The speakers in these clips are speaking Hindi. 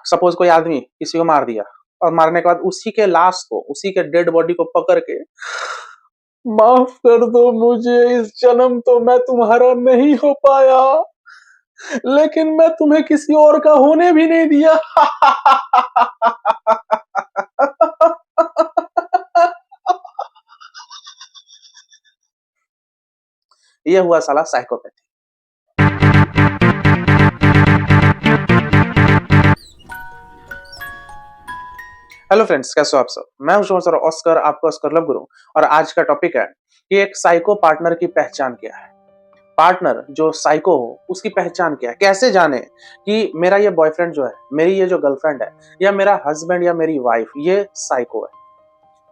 सपोज कोई आदमी किसी को मार दिया और मारने के बाद उसी के लाश को, उसी के डेड बॉडी को पकड़ के, माफ कर दो मुझे, इस जन्म तो मैं तुम्हारा नहीं हो पाया, लेकिन मैं तुम्हें किसी और का होने भी नहीं दिया। ये हुआ साला साइकोपैथी। हेलो फ्रेंड्स, कैसे हो आप सब? मैं हूं सर ऑस्कर, आपका ऑस्कर लव गुरु। और आज का टॉपिक है कि एक साइको पार्टनर की पहचान क्या है। पार्टनर जो साइको हो उसकी पहचान क्या है, कैसे जाने कि मेरा ये बॉयफ्रेंड जो है, मेरी ये जो गर्लफ्रेंड है, या मेरा हस्बैंड या मेरी वाइफ ये साइको है।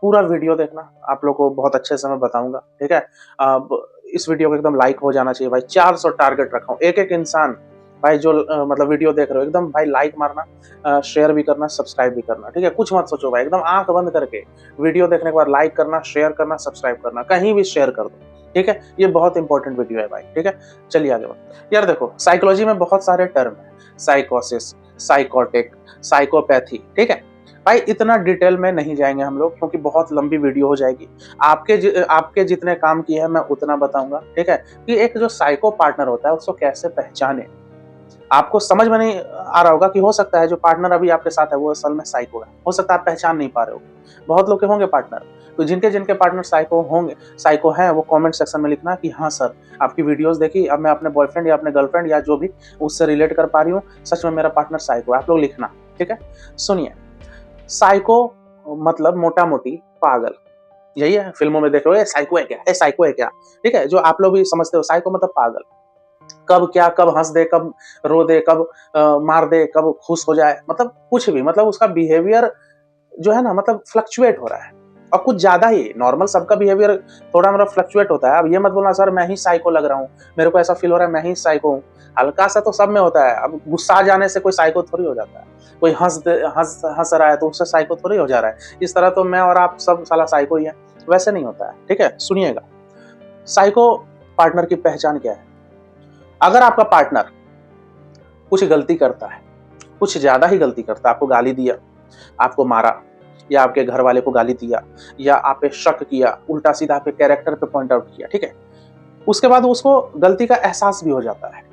पूरा वीडियो देखना, आप लोग को बहुत अच्छे से मैं बताऊंगा, ठीक है। अब इस वीडियो को एकदम लाइक हो जाना चाहिए भाई। 400 टारगेट रखा हूं। एक एक इंसान भाई जो मतलब वीडियो देख रहे हो, एकदम भाई लाइक मारना, शेयर भी करना, सब्सक्राइब भी करना, ठीक है। कुछ मत सोचो भाई, एकदम आंख बंद करके वीडियो देखने के बाद लाइक करना, शेयर करना, सब्सक्राइब करना, कहीं भी शेयर कर दो, ठीक है। ये बहुत इंपॉर्टेंट वीडियो है भाई, ठीक है। चलिए आगे बढ़ो। यार देखो, साइकोलॉजी में बहुत सारे टर्म है, साइकोसिस, साइकोटिक, साइकोपैथी, ठीक है भाई। इतना डिटेल में नहीं जाएंगे हम लोग, क्योंकि बहुत लंबी वीडियो हो जाएगी। आपके जितने काम किए हैं मैं उतना बताऊंगा, ठीक है। कि एक जो साइको पार्टनर होता है उसको कैसे पहचाने। आपको समझ में नहीं आ रहा होगा कि हो सकता है जो पार्टनर अभी आपके साथ है वो असल में साइको है। हो सकता है आप पहचान नहीं पा रहे हो। बहुत लोग के होंगे पार्टनर, तो जिनके जिनके पार्टनर साइको होंगे, साइको हैं, वो कमेंट सेक्शन में लिखना कि हाँ सर, आपकी वीडियोस देखी, अब मैं अपने बॉयफ्रेंड या अपने गर्लफ्रेंड या जो भी उससे रिलेट कर पा रही हूँ, सच में मेरा पार्टनर साइको है। आप लोग लिखना, ठीक है। सुनिए, साइको मतलब मोटा मोटी पागल, यही है। फिल्मों में देख रहे हो साइको है क्या, साइको है क्या, ठीक है। जो आप लोग भी समझते हो, साइको मतलब पागल। कब क्या, कब हंस दे, कब रो दे, कब मार दे, कब खुश हो जाए, मतलब कुछ भी, मतलब उसका बिहेवियर जो है ना, मतलब फ्लक्चुएट हो रहा है। और कुछ ज्यादा ही नॉर्मल सबका बिहेवियर थोड़ा मतलब फ्लक्चुएट होता है। अब ये मत बोलना सर मैं ही साइको लग रहा हूँ, मेरे को ऐसा फील हो रहा है मैं ही साइको हूँ। हल्का सा तो सब में होता है। अब गुस्सा आ जाने से कोई साइको थोड़ी हो जाता है। कोई हंस रहा है तो उससे साइको थोड़ी हो जा रहा है। इस तरह तो मैं और आप सब साला साइको ही है, वैसे नहीं होता है, ठीक है। सुनिएगा, साइको पार्टनर की पहचान क्या है। अगर आपका पार्टनर कुछ गलती करता है, कुछ ज्यादा ही गलती करता है, आपको गाली दिया, आपको मारा, या आपके घर वाले को गाली दिया, या आप पे शक किया, उल्टा सीधा आपके कैरेक्टर पे पॉइंट आउट किया, ठीक है। उसके बाद उसको गलती का एहसास भी हो जाता है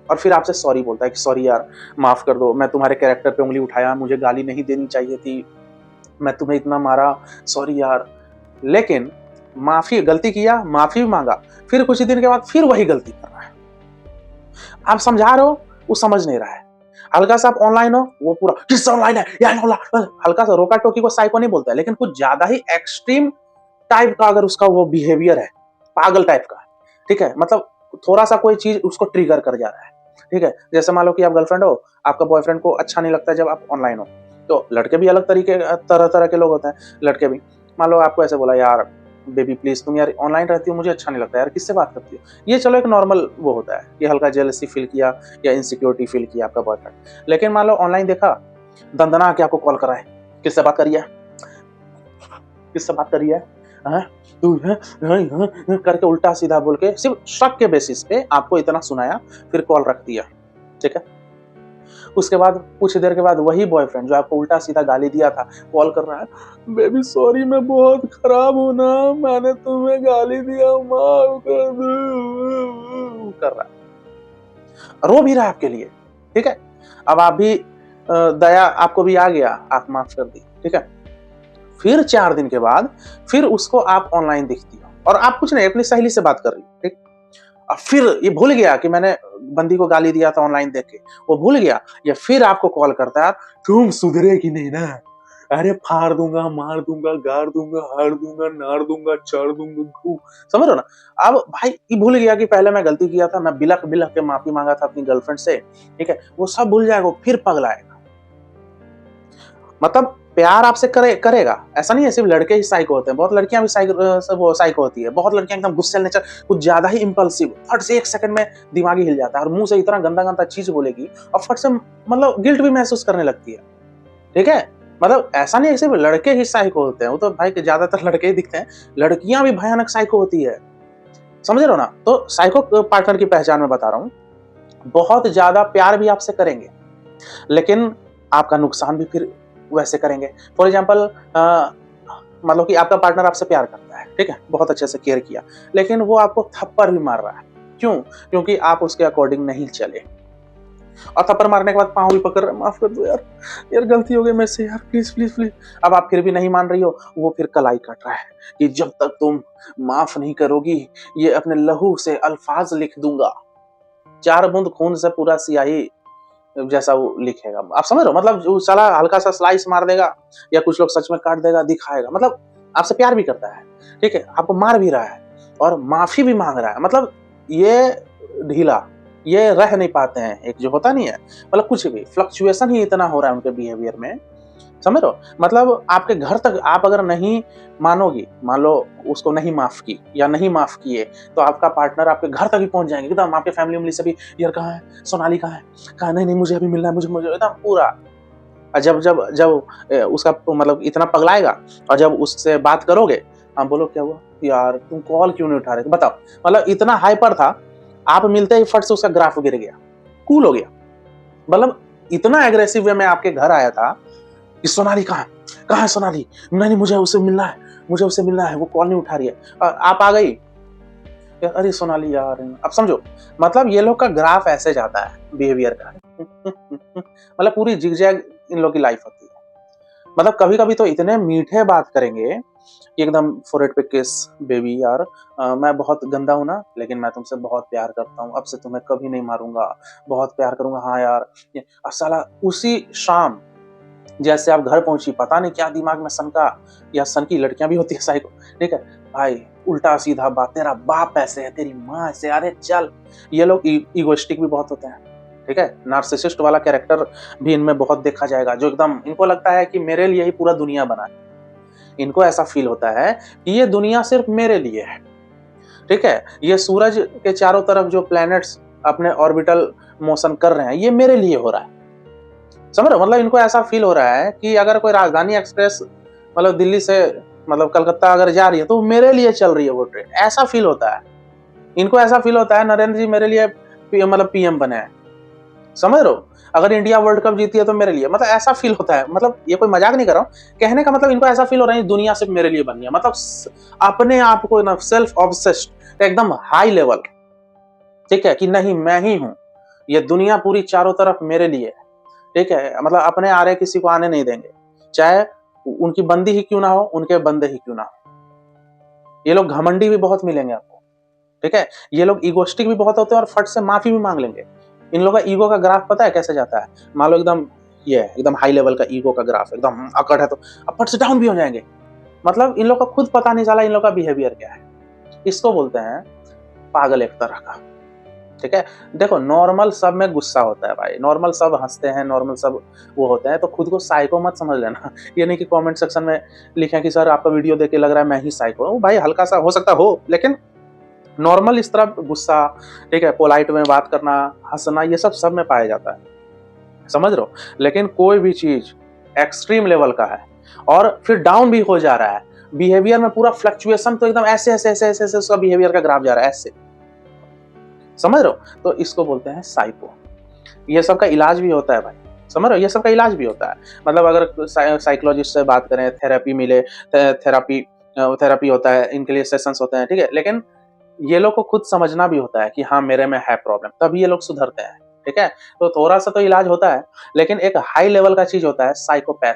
और फिर आपसे सॉरी बोलता है कि सॉरी यार, माफ कर दो, मैं तुम्हारे कैरेक्टर पे उंगली उठाया, मुझे गाली नहीं देनी चाहिए थी, मैं तुम्हें इतना मारा, सॉरी यार। लेकिन माफी, गलती किया, माफी मांगा, फिर कुछ दिन के बाद फिर वही गलती कर रहा है। आप समझा रहे हो, वो समझ नहीं रहा है। हल्का सा आप ऑनलाइन हो, वो पूरा किससे ऑनलाइन है यार, हल्का सा रोका टोकी को साइको नहीं बोलता है, लेकिन कुछ ज्यादा ही एक्सट्रीम टाइप का अगर उसका वो बिहेवियर है, पागल टाइप का, ठीक है। मतलब थोड़ा सा कोई चीज उसको ट्रिगर कर जा रहा है, ठीक है। जैसे मान लो कि आप गर्लफ्रेंड हो, आपका बॉयफ्रेंड को अच्छा नहीं लगता जब आप ऑनलाइन हो। तो लड़के भी अलग तरीके, तरह तरह के लोग होते हैं, लड़के भी। मान लो आपको ऐसे बोला, यार बेबी प्लीज तुम यार ऑनलाइन रहती हो, मुझे अच्छा नहीं लगता यार, किससे बात करती हो। ये चलो एक नॉर्मल वो होता है कि हल्का जेलसी फील किया या इनसिक्योरिटी फील किया आपका बॉयफ्रेंड। लेकिन मान लो ऑनलाइन देखा, दंदना आके आपको कॉल करा है, किससे बात करिए, किससे बात करिए, तू करके उल्टा सीधा बोल के सिर्फ शक के बेसिस पे आपको इतना सुनाया, फिर कॉल रख दिया, ठीक है। उसके बाद कुछ देर के बाद वही बॉयफ्रेंड जो आपको उल्टा सीधा गाली दिया था कॉल कर रहा है, बेबी सॉरी मैं बहुत खराब हूं ना, मैंने तुम्हें गाली दिया, माफ कर रहा है, रो भी रहा है आपके लिए, ठीक है। अब आप भी दया आपको भी आ गया, आप माफ कर दी, ठीक है। फिर 4 दिन के बाद फिर उसको आप ऑनलाइन दिखती हो और आप कुछ नहीं, अपनी सहेली से बात कर रही हो, ठीक। अब फिर ये भूल गया कि मैंने बंदी को गाली दिया था ऑनलाइन देख के, वो भूल गया। या फिर आपको कॉल करता है, तुम सुधरे कि नहीं ना, अरे फाड़ दूंगा, मार दूंगा, गाड़ दूंगा, हार दूंगा, नाड़ दूंगा, चढ़ दूंगा, समझ रहे हो ना। अब भाई ये भूल गया कि पहले मैं गलती किया था, मैं बिलख बिलख के माफी मांगा था अपनी गर्लफ्रेंड से, ठीक है। वो सब भूल जाएगा, फिर पगलाएगा। मतलब प्यार आपसे करेगा, ऐसा नहीं है सिर्फ लड़के ही साइको होते हैं, बहुत लड़कियां भी साइको होती है। बहुत लड़कियां एकदम गुस्से नेचर, कुछ ज्यादा ही इंपल्सिव, फट से 1 सेकंड में दिमाग ही हिल जाता है और मुंह से इतना गंदा गंदा चीज बोलेगी और फट से मतलब गिल्ट भी महसूस करने लगती है, ठीक है। मतलब ऐसा नहीं है सिर्फ लड़के ही साइको होते हैं, वो तो भाई ज्यादातर लड़के ही दिखते हैं, लड़कियां भी भयानक साइको होती है, समझ रहे हो ना। तो साइको पार्टनर की पहचान में बता रहा हूं, बहुत ज्यादा प्यार भी आपसे करेंगे, लेकिन आपका नुकसान भी फिर वैसे करेंगे। फॉर एग्जाम्पल मतलब कि आपका पार्टनर आपसे प्यार करता है, ठीक है, बहुत अच्छे से केयर किया, लेकिन वो आपको थप्पड़ भी मार रहा है। क्यों? क्योंकि आप उसके अकॉर्डिंग नहीं चले, और थप्पड़ मारने के बाद पाँव भी पकड़ रहे, माफ कर दो यार, यार गलती हो गई मेरे से यार, प्लीज प्लीज प्लीज। अब आप फिर भी नहीं मान रही हो, वो फिर कलाई काट रहा है कि जब तक तुम माफ नहीं करोगी, ये अपने लहू से अल्फाज लिख दूंगा, 4 बूंद खून से पूरा सियाही जैसा वो लिखेगा। आप समझ रहे हो? मतलब जो साला हल्का सा स्लाइस मार देगा, या कुछ लोग सच में काट देगा, दिखाएगा। मतलब आपसे प्यार भी करता है, ठीक है, आपको मार भी रहा है और माफी भी मांग रहा है। मतलब ये ढीला, ये रह नहीं पाते हैं, एक जो होता नहीं है, मतलब कुछ भी फ्लक्चुएशन ही इतना हो रहा है उनके बिहेवियर में, समझ रहे हो? मतलब आपके घर तक आप अगर नहीं मानोगी, मान लो उसको नहीं माफ की या नहीं माफ किए, तो आपका पार्टनर आपके घर तक ही पहुंच जाएंगे एकदम, आपके फैमिली उमली से भी, यार कहाँ है सोनाली, कहाँ है, कहाँ, नहीं नहीं मुझे अभी मिलना है, मुझे मुझे एकदम पूरा। और जब जब जब उसका मतलब इतना पगलाएगा, और जब उससे बात करोगे, हाँ बोलो क्या हुआ यार, तुम कॉल क्यों नहीं उठा रहे थे, बताओ। मतलब इतना हाइपर था, आप मिलते ही फट से उसका ग्राफ गिर गया, कूल हो गया। मतलब इतना एग्रेसिव वे में आपके घर आया था कि सोनाली कहाँ है, कहाँ है सोनाली, नहीं मुझे उससे मिलना है, मुझे उससे मिलना है, वो कॉल नहीं उठा रही है, और आप आ गई, अरे सोनाली यार। अब समझो, मतलब ये लोग का ग्राफ ऐसे जाता है बिहेवियर का। मतलब पूरी जिगजैग इन लोग की लाइफ होती है। मतलब कभी कभी तो इतने मीठे बात करेंगे कि एकदम फोरहेड पे किस, बेबी यार मैं बहुत गंदा हूं ना, लेकिन मैं तुमसे बहुत प्यार करता हूँ, अब से तुम्हें कभी नहीं मारूंगा, बहुत प्यार करूंगा, हाँ यार। और साला उसी शाम जैसे आप घर पहुंची, पता नहीं क्या दिमाग में सनका, या सन की लड़कियां भी होती है साइको, ठीक है भाई, उल्टा सीधा बात, तेरा बाप ऐसे है, तेरी माँ ऐसे, अरे चल। ये लोग ईगोइस्टिक भी बहुत होते हैं, ठीक है, नार्सिसिस्ट वाला कैरेक्टर भी इनमें बहुत देखा जाएगा, जो एकदम इनको लगता है कि मेरे लिए ही पूरा दुनिया बना है। इनको ऐसा फील होता है कि ये दुनिया सिर्फ मेरे लिए है, ठीक है, ये सूरज के चारों तरफ जो प्लैनेट्स अपने ऑर्बिटल मोशन कर रहे हैं, ये मेरे लिए हो रहा है। समझ रहे हो? मतलब इनको ऐसा फील हो रहा है कि अगर कोई राजधानी एक्सप्रेस मतलब दिल्ली से मतलब कलकत्ता अगर जा रही है, तो मेरे लिए चल रही है वो ट्रेन, ऐसा फील होता है इनको। ऐसा फील होता है नरेंद्र जी मेरे लिए मतलब पीएम बने हैं, समझ रहे हो? अगर इंडिया वर्ल्ड कप जीती है तो मेरे लिए, मतलब ऐसा फील होता है। मतलब ये कोई मजाक नहीं कर रहा हूँ, कहने का मतलब इनको ऐसा फील हो रहा है दुनिया सिर्फ मेरे लिए बनी है। मतलब अपने आप को ना सेल्फ ऑब्सेस्ड एकदम हाई लेवल, ठीक है, कि नहीं मैं ही हूं, ये दुनिया पूरी चारों तरफ मेरे लिए है, ठीक है। मतलब अपने आरे किसी को आने नहीं देंगे, चाहे उनकी बंदी ही क्यों ना हो, उनके बंदे ही क्यों ना हो। ये लोग घमंडी भी बहुत मिलेंगे आपको, ठीक है। ये लोग ईगोस्टिक भी बहुत होते हैं और फट से माफी भी मांग लेंगे। इन लोगों का ईगो का ग्राफ पता है कैसे जाता है? मान लो एकदम ये एकदम हाई लेवल का ईगो का ग्राफ एकदम अकड़ है, तो अब फट से डाउन भी हो जाएंगे। मतलब इन लोग का खुद पता नहीं चला इन लोग का बिहेवियर क्या है। इसको बोलते हैं पागल एक तरह का, ठीक है। देखो नॉर्मल सब में गुस्सा होता है भाई, नॉर्मल सब हंसते हैं, नॉर्मल सब वो होते हैं, तो खुद को साइको मत समझ लेना। ये नहीं कि कमेंट सेक्शन में लिखें कि सर आपका वीडियो देख के लग रहा है मैं ही साइको हूँ। भाई हल्का सा हो सकता हो, लेकिन नॉर्मल इस तरह गुस्सा, ठीक है, पोलाइट में बात करना, हंसना, ये सब में पाया जाता है, समझ रहे हो? लेकिन कोई भी चीज एक्सट्रीम लेवल का है और फिर डाउन भी हो जा रहा है बिहेवियर में, पूरा फ्लक्चुएशन, तो एकदम ऐसे ऐसे ऐसे ऐसे उसका बिहेवियर का ग्राफ जा रहा है ऐसे, समझ रहे हो? तो इसको बोलते हैं साइको। ये सब का इलाज भी होता है भाई, समझ रहे हो? ये सब का इलाज भी होता है। मतलब अगर साइकोलॉजिस्ट से बात करें, थेरेपी मिले, थेरेपी होता है, इनके लिए सेशंस होते हैं, ठीक है। लेकिन ये लोग को खुद समझना भी होता है कि हाँ मेरे में है प्रॉब्लम, तभी ये लोग सुधरते हैं, ठीक है। तो थोड़ा सा तो इलाज होता है, लेकिन एक हाई लेवल का चीज होता है साइकोपैथ,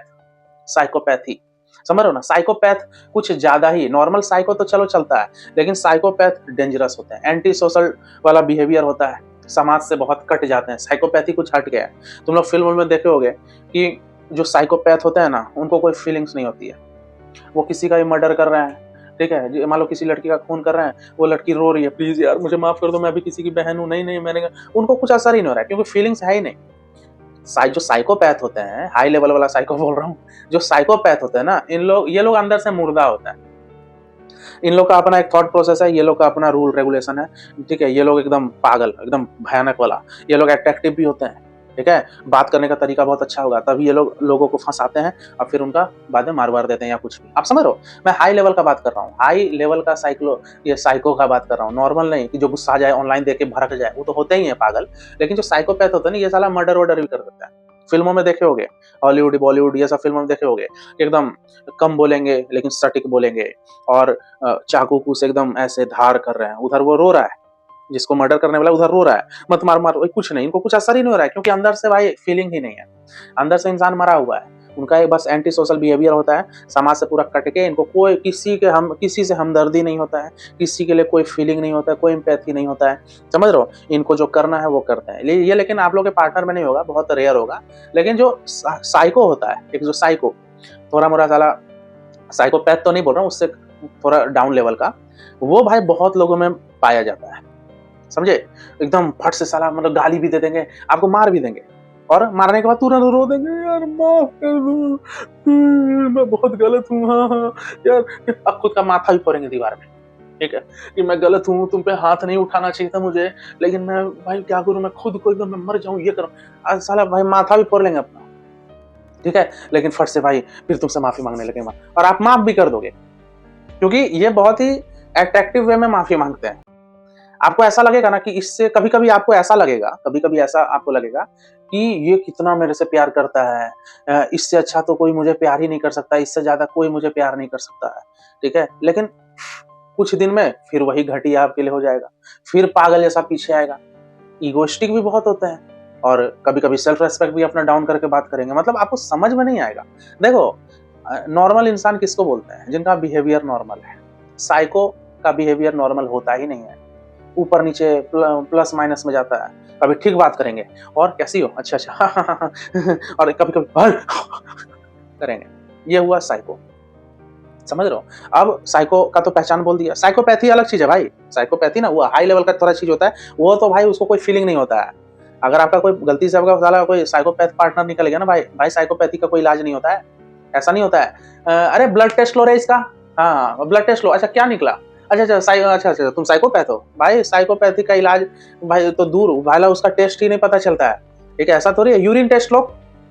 साइकोपैथी, समझ रहे हो ना? साइकोपैथ कुछ ज्यादा ही, नॉर्मल साइको तो चलो चलता है, लेकिन साइकोपैथ डेंजरस होते हैं, एंटी सोशल वाला बिहेवियर होता है, समाज से बहुत कट जाते हैं। साइकोपैथी कुछ हट गया है। तुम लोग फिल्म में देखे होगे कि जो साइकोपैथ होते हैं ना, उनको कोई फीलिंग्स नहीं होती है। वो किसी का भी मर्डर कर रहे हैं, ठीक है, मान लो किसी लड़की का खून कर रहे हैं, वो लड़की रो रही है, प्लीज यार मुझे माफ कर दो, मैं भी किसी की बहन हूँ, नहीं नहीं मैंने, उनको कुछ असर ही नहीं हो रहा है, क्योंकि फीलिंग्स है ही नहीं। जो साइकोपैथ होते हैं, हाई लेवल वाला साइको बोल रहा हूँ, जो साइकोपैथ होते हैं ना, ये लोग अंदर से मुर्दा होता है। इन लोग का अपना एक थॉट प्रोसेस है, ये लोग का अपना रूल रेगुलेशन है, ठीक है। ये लोग एकदम पागल, एकदम भयानक वाला। ये लोग अट्रैक्टिव भी होते हैं, ठीक है, बात करने का तरीका बहुत अच्छा होगा, तभी ये लोग लोगों को फंसाते हैं और फिर उनका बाद में मार देते हैं या कुछ भी। आप समझ रहे हो? मैं हाई लेवल का बात कर रहा हूँ, हाई लेवल का ये साइको का बात कर रहा हूँ, नॉर्मल नहीं कि जो गुस्सा आ जाए, ऑनलाइन देख के भड़क जाए, वो तो होते ही है पागल। लेकिन जो साइकोपैथ होता है ना, ये साला मर्डर वर्डर भी कर देता है, फिल्मों में देखे होगे, हॉलीवुड बॉलीवुड ये सब फिल्मों में देखे होगे, एकदम कम बोलेंगे लेकिन सटीक बोलेंगे, और चाकू को से एकदम ऐसे धार कर रहे हैं, उधर वो रो रहा है, जिसको मर्डर करने वाला उधर रो रहा है, मत मार मार, कुछ नहीं, इनको कुछ असर ही नहीं हो रहा है, क्योंकि अंदर से भाई फीलिंग ही नहीं है, अंदर से इंसान मरा हुआ है। उनका एक बस एंटी सोशल बिहेवियर होता है, समाज से पूरा कट के, इनको कोई किसी से हमदर्दी नहीं होता है, किसी के लिए कोई फीलिंग नहीं होता है, कोई एम्पैथी नहीं होता है, समझ रहे हो। इनको जो करना है वो करते हैं ये लेकिन आप लोग के पार्टनर में नहीं होगा, बहुत रेयर होगा। लेकिन जो साइको होता है, एक जो साइको थोड़ा मोड़ा साला, साइकोपैथ तो नहीं बोल रहा हूँ, उससे थोड़ा डाउन लेवल का, वो भाई बहुत लोगों में पाया जाता है, समझे। एकदम फट से साला मतलब गाली भी दे देंगे, आपको मार भी देंगे, और मारने के बाद तुरंत रो देंगे, यार माफ कर दो, मैं बहुत गलत हूँ, हाँ हाँ यार। अब खुद का माथा भी फोड़ेंगे दीवार में, ठीक है, कि मैं गलत हूँ, तुम पे हाथ नहीं उठाना चाहिए था मुझे, लेकिन मैं भाई क्या करूँ, मैं खुद को एकदम मैं मर जाऊँ, ये करूँ, आज साला भाई माथा भी फोड़ लेंगे अपना, ठीक है। लेकिन फट से भाई फिर तुमसे माफी मांगने लगेंगे, और आप माफ भी कर दोगे, क्योंकि ये बहुत ही अट्रैक्टिव वे में माफी मांगते हैं। आपको ऐसा लगेगा ना कि इससे कभी कभी आपको ऐसा लगेगा, कभी कभी ऐसा आपको लगेगा कि ये कितना मेरे से प्यार करता है, इससे अच्छा तो कोई मुझे प्यार ही नहीं कर सकता, इससे ज्यादा कोई मुझे प्यार नहीं कर सकता है, ठीक है। लेकिन कुछ दिन में फिर वही घटिया आपके लिए हो जाएगा, फिर पागल जैसा पीछे आएगा, ईगोइस्टिक भी बहुत होते हैं, और कभी कभी सेल्फ रेस्पेक्ट भी अपना डाउन करके बात करेंगे, मतलब आपको समझ में नहीं आएगा। देखो, नॉर्मल इंसान किसको बोलते हैं, जिनका बिहेवियर नॉर्मल है। साइको का बिहेवियर नॉर्मल होता ही नहीं है, ऊपर नीचे प्लस माइनस में जाता है, कभी ठीक बात करेंगे और कैसी हो, अच्छा अच्छा और कभी कभी करेंगे, ये हुआ साइको, समझ रहे हो। अब साइको का तो पहचान बोल दिया, साइकोपैथी अलग चीज है भाई, साइकोपैथी ना वो हाई लेवल का थोड़ा चीज होता है, वो तो भाई उसको कोई फीलिंग नहीं होता है। अगर आपका कोई गलती से आपका साला कोई साइकोपैथ पार्टनर निकल गया ना भाई, भाई साइकोपैथी का कोई इलाज नहीं होता है, ऐसा नहीं होता है। अरे ब्लड टेस्ट लो रे इसका, हाँ ब्लड टेस्ट लो, अच्छा क्या निकला, अच्छा अच्छा अच्छा तुम साइकोपैथ हो, भाई साइकोपैथी का इलाज भाई तो दूर भाला, उसका टेस्ट ही नहीं पता चलता है, ठीक है, ऐसा थोड़ी है। यूरिन टेस्ट लो,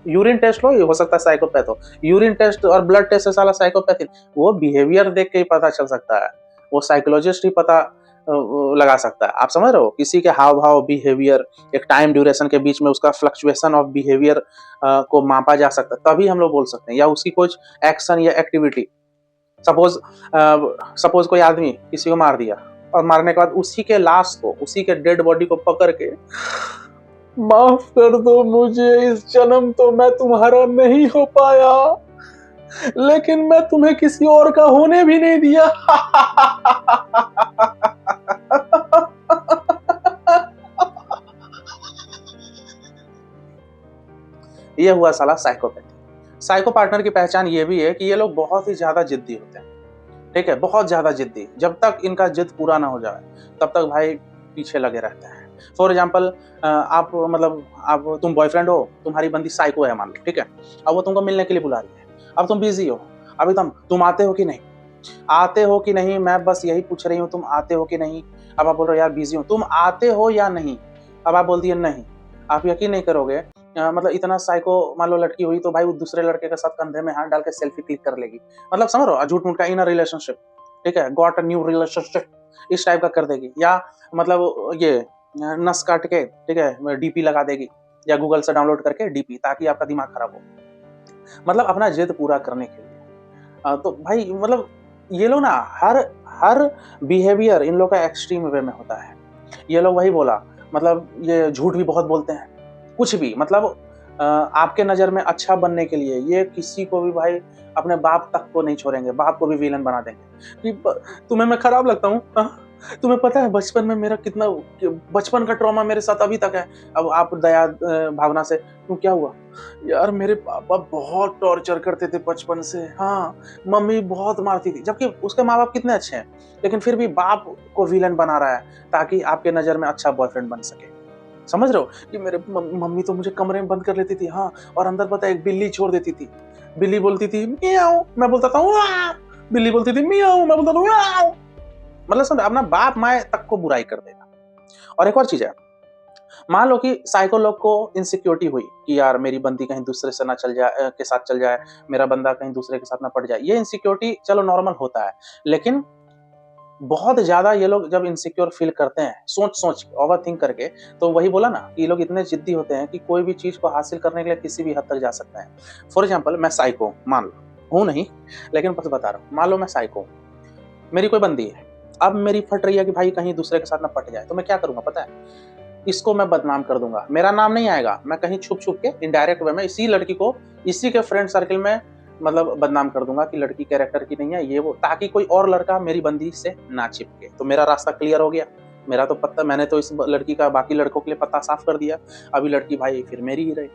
यूरिन टेस्ट लो, ये हो सकता है साइकोपैथ हो, यूरिन टेस्ट और ब्लड टेस्ट से साला साइकोपैथी, वो बिहेवियर देख के ही पता चल सकता है, वो साइकोलॉजिस्ट ही पता लगा सकता है, आप समझ रहे हो। किसी के हाव भाव, बिहेवियर, एक टाइम ड्यूरेशन के बीच में उसका फ्लक्चुएशन ऑफ बिहेवियर को मापा जा सकता है, तभी हम लोग बोल सकते हैं, या उसकी कुछ एक्शन या एक्टिविटी, सपोज सपोज कोई आदमी किसी को मार दिया, और मारने के बाद उसी के लाश को, उसी के डेड बॉडी को पकड़ के, माफ कर दो मुझे, इस जन्म तो मैं तुम्हारा नहीं हो पाया, लेकिन मैं तुम्हें किसी और का होने भी नहीं दिया ये हुआ साला साइकोपैथी। साइको पार्टनर की पहचान ये भी है कि ये लोग बहुत ही ज्यादा जिद्दी होते हैं, ठीक है, बहुत ज्यादा जिद्दी, जब तक इनका जिद पूरा ना हो जाए तब तक भाई पीछे लगे रहते हैं। फॉर एग्जाम्पल, आप मतलब आप तुम बॉयफ्रेंड हो, तुम्हारी बंदी साइको है मान लो, ठीक है, अब वो तुमको मिलने के लिए बुला रही है, अब तुम बिजी हो, अब एकदम तुम आते हो कि नहीं, आते हो कि नहीं, मैं बस यही पूछ रही हूँ, तुम आते हो कि नहीं। अब आप बोल रहे हो यार बिजी हूँ, तुम आते हो या नहीं, अब आप बोलती है नहीं। आप यकीन नहीं करोगे, मतलब इतना साइको मान लो लड़की हुई तो भाई वो दूसरे लड़के के साथ कंधे में हाथ डाल के सेल्फी क्लिक कर लेगी, मतलब समझ रहे हो, झूठ मूठ का इन रिलेशनशिप, ठीक है, गॉट अ न्यू रिलेशनशिप, इस टाइप का कर देगी, या मतलब ये नस काट के, ठीक है, डीपी लगा देगी, या गूगल से डाउनलोड करके डीपी, ताकि आपका दिमाग खराब हो, मतलब अपना जिद पूरा करने के लिए। तो भाई मतलब ये लोग ना हर हर बिहेवियर इन लोग का एक्सट्रीम वे में होता है। ये लोग वही बोला, मतलब ये झूठ भी बहुत बोलते हैं, कुछ भी, मतलब आपके नजर में अच्छा बनने के लिए ये किसी को भी भाई, अपने बाप तक को नहीं छोड़ेंगे, बाप को भी विलन बना देंगे कि तुम्हें मैं खराब लगता हूँ, तुम्हें पता है बचपन में मेरा कितना, बचपन का ट्रॉमा मेरे साथ अभी तक है। अब आप दया भावना से, क्यों क्या हुआ यार, मेरे पापा बहुत टॉर्चर करते थे बचपन से, हाँ मम्मी बहुत मारती थी, जबकि उसके माँ बाप कितने अच्छे हैं, लेकिन फिर भी बाप को विलन बना रहा है ताकि आपके नजर में अच्छा बॉयफ्रेंड बन सके। समझ रहे हो कि मेरे मम्मी तो मुझे कमरे में बंद कर लेती थी, हाँ, और अंदर पता है एक बिल्ली छोड़ देती थी, बिल्ली बोलती थी मियाऊ, मैं बोलता था वाह, बिल्ली बोलती थी मियाऊ, मैं बोलता था वाह, मतलब समझ, अपना बाप माए तक को बुराई कर देगा। और एक और चीज है, मान लो कि साइको लोग को इनसिक्योरिटी हुई कि यार मेरी बंदी कहीं दूसरे से ना चल जाए, के साथ चल जाए, मेरा बंदा कहीं दूसरे के साथ ना पड़ जाए, ये इनसिक्योरिटी चलो नॉर्मल होता है, लेकिन बहुत ज़्यादा ये लोग जब इनसिक्योर फील करते हैं, सोच-सोच के, ओवरथिंक करके, तो वही बोला ना कि ये लोग इतने ज़िद्दी होते हैं कि कोई भी चीज़ को हासिल करने के लिए किसी भी हद तक जा सकते हैं। फॉर एग्ज़ाम्पल मैं साइको हूँ, मान लो, हूँ नहीं, लेकिन बस बता रहा हूँ। मान लो मैं साइको हूँ, मेरी कोई बंदी है, अब मेरी फट रही है कि भाई कहीं दूसरे के साथ ना पट जाए, तो मैं क्या करूँगा पता है? इसको मैं बदनाम कर दूँगा, मेरा नाम नहीं आएगा, मैं कहीं छुप-छुप के इनडायरेक्ट वे में इसी लड़की को, इसी के फ्रेंड सर्किल में मतलब बदनाम कर दूँगा कि लड़की कैरेक्टर की नहीं है, ये वो, ताकि कोई और लड़का मेरी बंदी से ना चिपके। तो मेरा रास्ता क्लियर हो गया, मेरा तो पत्ता, मैंने तो इस लड़की का बाकी लड़कों के लिए पत्ता साफ कर दिया, अभी लड़की भाई फिर मेरी ही रही।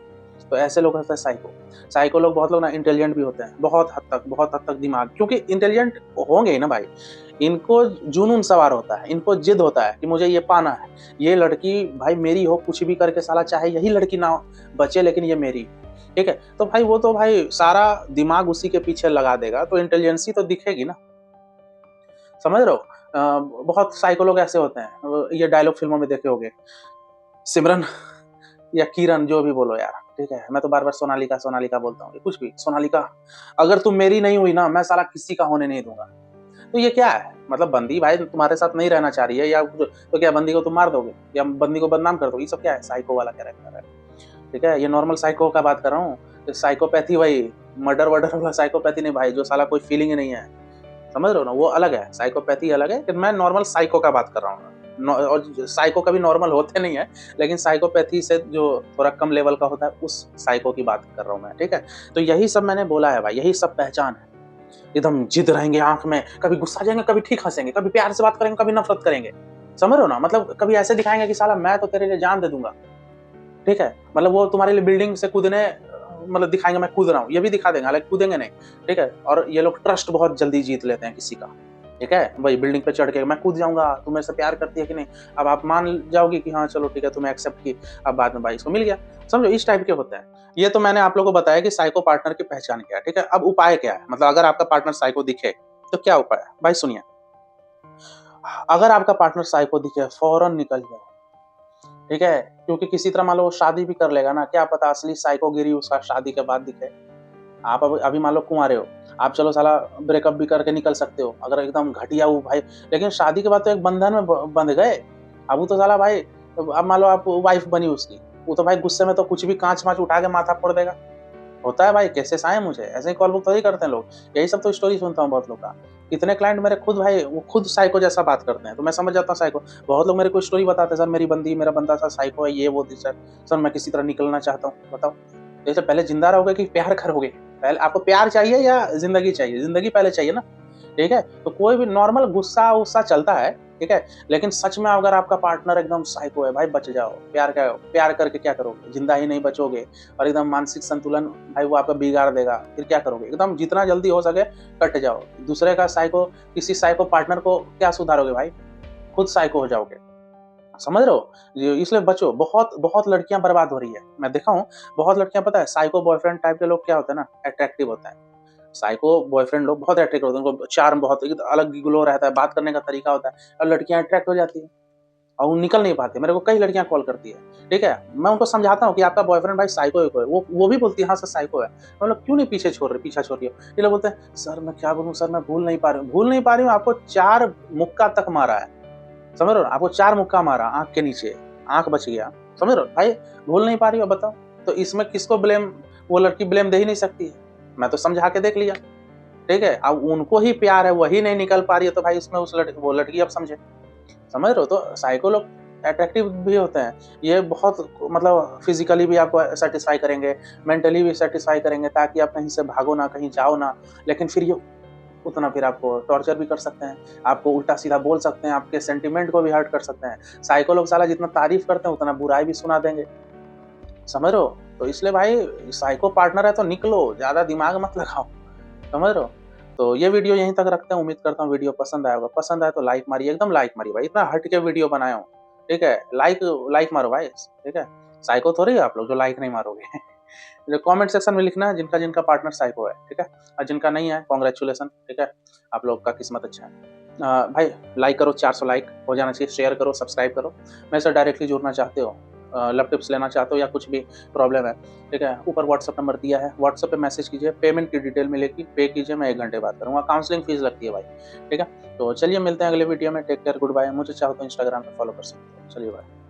तो ऐसे लोग होते हैं साइको। साइको लोग बहुत लोग ना इंटेलिजेंट भी होते हैं, बहुत हद तक दिमाग, क्योंकि इंटेलिजेंट होंगे ही ना भाई, इनको जुनून सवार होता है, इनको जिद होता है कि मुझे ये पाना है, ये लड़की भाई मेरी हो, कुछ भी करके साला चाहे यही लड़की ना बचे लेकिन ये मेरी, ठीक है? तो भाई वो तो भाई सारा दिमाग उसी के पीछे लगा देगा, तो इंटेलिजेंसी तो दिखेगी ना, समझ रहे हो? बहुत साइको लोग ऐसे होते हैं, ये डायलॉग फिल्मों में देखे होंगे, सिमरन या किरण जो भी बोलो यार, ठीक है? मैं तो बार-बार सोनालिका, सोनालिका बोलता हूँ, कुछ भी, सोनालिका, अगर तुम मेरी नहीं हुई ना, मैं साला किसी का होने नहीं दूँगा। तो ये क्या है? मतलब बंदी भाई तुम्हारे साथ नहीं रहना चाह रही है, या तो क्या बंदी को तुम मार दोगे या बंदी को बदनाम कर दोगे? ये सब क्या है? साइको वाला कैरेक्टर है, ठीक है? ये नॉर्मल साइको का बात कर रहा हूँ। साइकोपैथी वही मर्डर-वर्डर वाला साइकोपैथी नहीं भाई, जो साला कोई फीलिंग ही नहीं है। समझ रहे हो ना? वो अलग है, साइकोपैथी अलग है, कि मैं नॉर्मल साइको का बात कर रहा हूँ। और साइको कभी नॉर्मल होते नहीं है, लेकिन साइकोपैथी से जो थोड़ा कम लेवल का होता है, उस साइको की बात कर रहा हूँ मैं, ठीक है? तो यही सब मैंने बोला है भाई, यही सब पहचान है। एकदम जिद रहेंगे आँख में, कभी गुस्सा जाएँगे, कभी ठीक हँसेंगे, कभी प्यार से बात करेंगे, कभी नफ़रत करेंगे। समझ रहे हो ना? मतलब कभी ऐसे दिखाएँगे कि साला मैं तो तेरे लिए जान दे दूँगा, ठीक है? मतलब वो तुम्हारे लिए बिल्डिंग से कूदने मतलब दिखाएँगे मैं कूद रहा हूँ, ये भी दिखा देंगे, हालाँकि कूदेंगे नहीं, ठीक है? और ये लोग ट्रस्ट बहुत जल्दी जीत लेते हैं किसी का, ठीक है? वही बिल्डिंग पे चढ़ के मैं कूद जाऊँगा, तू मेरे से प्यार करती है कि नहीं? अब आप मान जाओगी कि हाँ, चलो ठीक है, तूने एक्सेप्ट की, अब बाद में भाई इसको मिल गया। समझो इस टाइप के होते हैं। ये तो मैंने आप लोगों को बताया कि साइको पार्टनर की पहचान क्या है, ठीक है? अब उपाय क्या है? मतलब अगर आपका पार्टनर साइको दिखे, तो क्या उपाय है? भाई सुनिए, अगर आपका पार्टनर साइको दिखे, फौरन निकल जाओ, ठीक है? क्योंकि किसी तरह मान लो वो शादी भी कर लेगा ना, क्या पता असली साइकोगिरी उसका शादी के बाद दिखे। आप अभी अभी मान लो कुँवारे हो, आप चलो साला ब्रेकअप भी करके निकल सकते हो, अगर एकदम घटिया वो भाई, लेकिन शादी के बाद तो एक बंधन में ब बंध गए। अब वो तो साला भाई, अब मान लो आप वाइफ़ बनी उसकी, वो तो भाई गुस्से में तो कुछ भी काँच-वाँच उठा के माथा फोड़ देगा। होता है भाई, केसेस आए हैं मुझे, ऐसे ही कॉल बुक थोड़ी करते हैं लोग। यही सब तो स्टोरी सुनता हूँ बहुत लोग का। इतने क्लाइंट मेरे खुद भाई, वो खुद साइको जैसा बात करते हैं, तो मैं समझ जाता हूँ साइको। बहुत लोग मेरे को स्टोरी बताते हैं, सर मेरी बंदी, मेरा बंदा सा साइको है, ये वो सर। सर मैं किसी तरह निकलना चाहता हूँ, बताओ। जैसे पहले जिंदा रहोगे कि प्यार करोगे? पहले आपको प्यार चाहिए या ज़िंदगी चाहिए? ज़िंदगी पहले चाहिए ना, ठीक है? तो कोई भी नॉर्मल गुस्सा-वुस्सा चलता है, ठीक है? लेकिन सच में अगर आपका पार्टनर एकदम साइको है, भाई बच जाओ। प्यार करके क्या करोगे? ज़िंदा ही नहीं बचोगे, और एकदम मानसिक संतुलन भाई वो आपका बिगाड़ देगा। फिर क्या करोगे? एकदम जितना जल्दी हो सके कट जाओ। दूसरे का साइको, किसी साइको पार्टनर को क्या सुधारोगे भाई? खुद साइको हो जाओगे। समझ रहे हो? ये इसलिए बचो। बहुत बहुत लड़कियाँ बर्बाद हो रही है। मैं देखा हूँ, बहुत लड़कियाँ पता है साइको बॉयफ्रेंड टाइप के लोग क्या होते हैं ना, अट्रैक्टिव होते हैं। साइको बॉयफ्रेंड लोग बहुत अट्रैक्टिव होते हैं, उनको चार्म बहुत एक अलग ग्लो रहता है, बात करने का तरीका होता है, और लड़कियाँ अट्रैक्ट हो जाती हैं और वो निकल नहीं पाती। मेरे को कई लड़कियाँ कॉल करती है, ठीक है? मैं उनको समझाता हूँ कि आपका बॉयफ्रेंड भाई साइको है, वो भी बोलती है हाँ सर साइको है। मैं बोला क्यों नहीं पीछा छोड़ रही हो? ये लोग बोलते हैं सर मैं क्या बोलूँ सर, मैं भूल नहीं पा रही हूँ, आपको 4 मुक्का तक मारा है। समझ रहे हो? आपको 4 मुक्का मारा आँख के नीचे, आँख बच गया। समझ रहे हो? भाई भूल नहीं पा रही हो, बताओ। तो इसमें किसको ब्लेम, वो लड़की ब्लेम दे ही नहीं सकती है। मैं तो समझा के देख लिया, ठीक है? अब उनको ही प्यार है, वही नहीं निकल पा रही है, तो भाई इसमें वो लड़की अब समझे। समझ रहे हो? तो साइको लोग अट्रैक्टिव भी होते हैं। ये बहुत मतलब फिज़िकली भी आपको सैटिस्फाई करेंगे, मेंटली भी सैटिस्फाई करेंगे, ताकि आप कहीं से भागो ना, कहीं जाओ ना। लेकिन फिर ये उतना फिर आपको टॉर्चर भी कर सकते हैं, आपको उल्टा-सीधा बोल सकते हैं, आपके सेंटिमेंट को भी हर्ट कर सकते हैं। साइको लोग साला जितना तारीफ़ करते हैं, उतना बुराई भी सुना देंगे। समझ रहे हो? तो इसलिए भाई साइको पार्टनर है तो निकलो, ज़्यादा दिमाग मत लगाओ। समझ रहे हो? तो ये वीडियो यहीं तक रखते हैं, उम्मीद करता हूँ वीडियो पसंद आया होगा। पसंद आया तो लाइक मारिए, एकदम लाइक मारिए भाई, इतना हट के वीडियो बनाया हूँ, ठीक है? लाइक लाइक मारो भाई, ठीक है? साइको थोड़ी है आप लोग जो लाइक नहीं मारोगे। जो कमेंट सेक्शन में लिखना है जिनका पार्टनर साइको है, ठीक है? और जिनका नहीं है कांग्रेचुलेशन, ठीक है? आप लोग का किस्मत अच्छा है। भाई लाइक करो, 400 लाइक हो जाना चाहिए, शेयर करो, सब्सक्राइब करो। मेरे से डायरेक्टली जुड़ना चाहते हो लव टिप्स लेना चाहते हो या कुछ भी प्रॉब्लम है, ठीक है, ऊपर व्हाट्सएप नंबर दिया है, व्हाट्सएप पे मैसेज कीजिए, पेमेंट की डिटेल मिलेगी, पे कीजिए, मैं 1 घंटे बात करूँगा। काउंसलिंग फीस लगती है भाई, ठीक है? तो चलिए मिलते हैं अगले वीडियो में, टेक केयर, गुड बाय। मुझे चाहो तो इंस्टाग्राम पे फॉलो कर सकते हो। चलिए बाय।